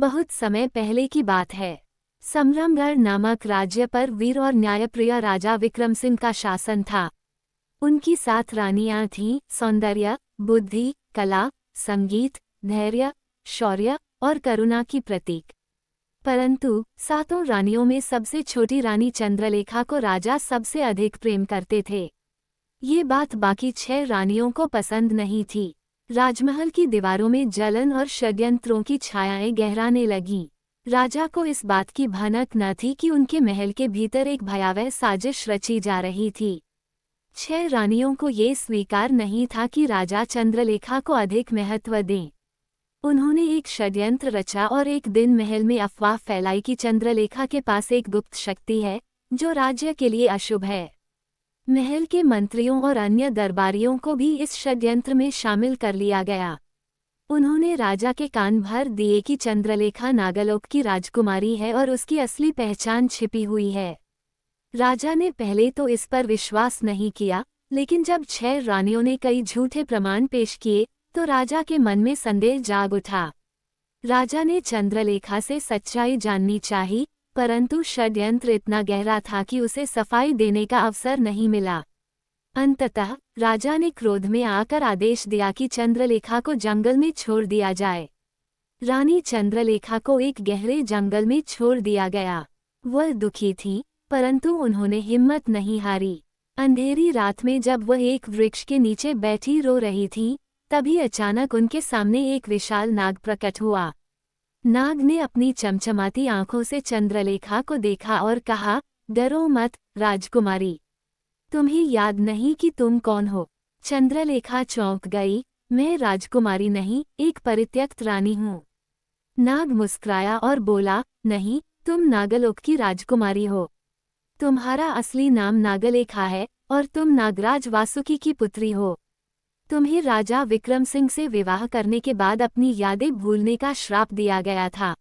बहुत समय पहले की बात है। समरमगढ़ नामक राज्य पर वीर और न्यायप्रिय राजा विक्रम सिंह का शासन था। उनकी 7 रानियां थीं, सौंदर्य, बुद्धि, कला, संगीत, धैर्य, शौर्य और करुणा की प्रतीक। परंतु 7 रानियों में सबसे छोटी रानी चंद्रलेखा को राजा सबसे अधिक प्रेम करते थे। ये बात बाकी 6 रानियों को पसंद नहीं थी। राजमहल की दीवारों में जलन और षड्यंत्रों की छायाएं गहराने लगीं। राजा को इस बात की भनक न थी कि उनके महल के भीतर एक भयावह साजिश रची जा रही थी। 6 रानियों को ये स्वीकार नहीं था कि राजा चंद्रलेखा को अधिक महत्व दें। उन्होंने एक षड्यंत्र रचा और एक दिन महल में अफवाह फैलाई कि चंद्रलेखा के पास एक गुप्त शक्ति है जो राज्य के लिए अशुभ है। महल के मंत्रियों और अन्य दरबारियों को भी इस षड्यंत्र में शामिल कर लिया गया। उन्होंने राजा के कान भर दिए कि चंद्रलेखा नागलोक की राजकुमारी है और उसकी असली पहचान छिपी हुई है। राजा ने पहले तो इस पर विश्वास नहीं किया, लेकिन जब 6 रानियों ने कई झूठे प्रमाण पेश किए तो राजा के मन में संदेह जाग उठा। राजा ने चंद्रलेखा से सच्चाई जाननी चाहिए, परंतु षड्यंत्र इतना गहरा था कि उसे सफाई देने का अवसर नहीं मिला। अंततः राजा ने क्रोध में आकर आदेश दिया कि चंद्रलेखा को जंगल में छोड़ दिया जाए। रानी चंद्रलेखा को एक गहरे जंगल में छोड़ दिया गया। वह दुखी थी, परंतु उन्होंने हिम्मत नहीं हारी। अंधेरी रात में जब वह एक वृक्ष के नीचे बैठी रो रही थी, तभी अचानक उनके सामने एक विशाल नाग प्रकट हुआ। नाग ने अपनी चमचमाती आंखों से चंद्रलेखा को देखा और कहा, डरो मत राजकुमारी, तुम्हें याद नहीं कि तुम कौन हो? चंद्रलेखा चौंक गई। मैं राजकुमारी नहीं, एक परित्यक्त रानी हूँ। नाग मुस्कुराया और बोला, नहीं, तुम नागलोक की राजकुमारी हो। तुम्हारा असली नाम नागलेखा है और तुम नागराज वासुकी की पुत्री हो। तुम्हें राजा विक्रम सिंह से विवाह करने के बाद अपनी यादें भूलने का श्राप दिया गया था।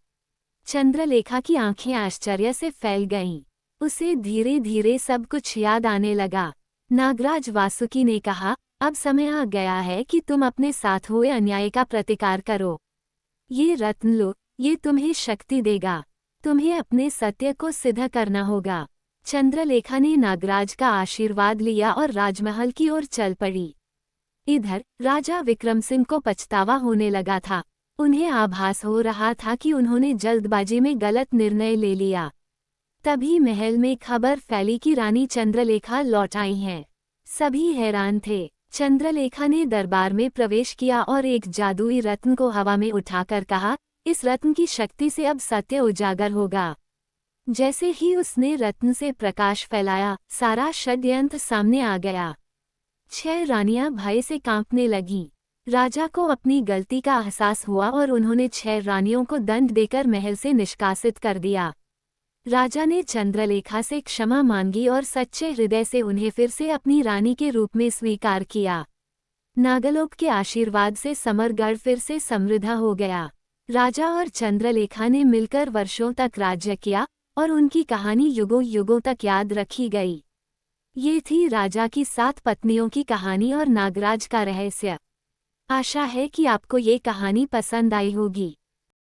चंद्रलेखा की आंखें आश्चर्य से फैल गईं। उसे धीरे धीरे सब कुछ याद आने लगा। नागराज वासुकी ने कहा, अब समय आ गया है कि तुम अपने साथ हुए अन्याय का प्रतिकार करो। ये रत्न लो, ये तुम्हें शक्ति देगा। तुम्हें अपने सत्य को सिद्ध करना होगा। चंद्रलेखा ने नागराज का आशीर्वाद लिया और राजमहल की ओर चल पड़ी। इधर राजा विक्रम सिंह को पछतावा होने लगा था। उन्हें आभास हो रहा था कि उन्होंने जल्दबाजी में गलत निर्णय ले लिया। तभी महल में खबर फैली कि रानी चंद्रलेखा लौट आई हैं। सभी हैरान थे। चंद्रलेखा ने दरबार में प्रवेश किया और एक जादुई रत्न को हवा में उठाकर कहा, इस रत्न की शक्ति से अब सत्य उजागर होगा। जैसे ही उसने रत्न से प्रकाश फैलाया, सारा षड्यंत्र सामने आ गया। 6 रानियां भय से कांपने लगीं। राजा को अपनी गलती का एहसास हुआ और उन्होंने 6 रानियों को दंड देकर महल से निष्कासित कर दिया। राजा ने चंद्रलेखा से क्षमा मांगी और सच्चे हृदय से उन्हें फिर से अपनी रानी के रूप में स्वीकार किया। नागलोक के आशीर्वाद से समरगढ़ फिर से समृद्ध हो गया। राजा और चंद्रलेखा ने मिलकर वर्षों तक राज्य किया और उनकी कहानी युगों युगों तक याद रखी गई। ये थी राजा की 7 पत्नियों की कहानी और नागराज का रहस्य। आशा है कि आपको ये कहानी पसंद आई होगी।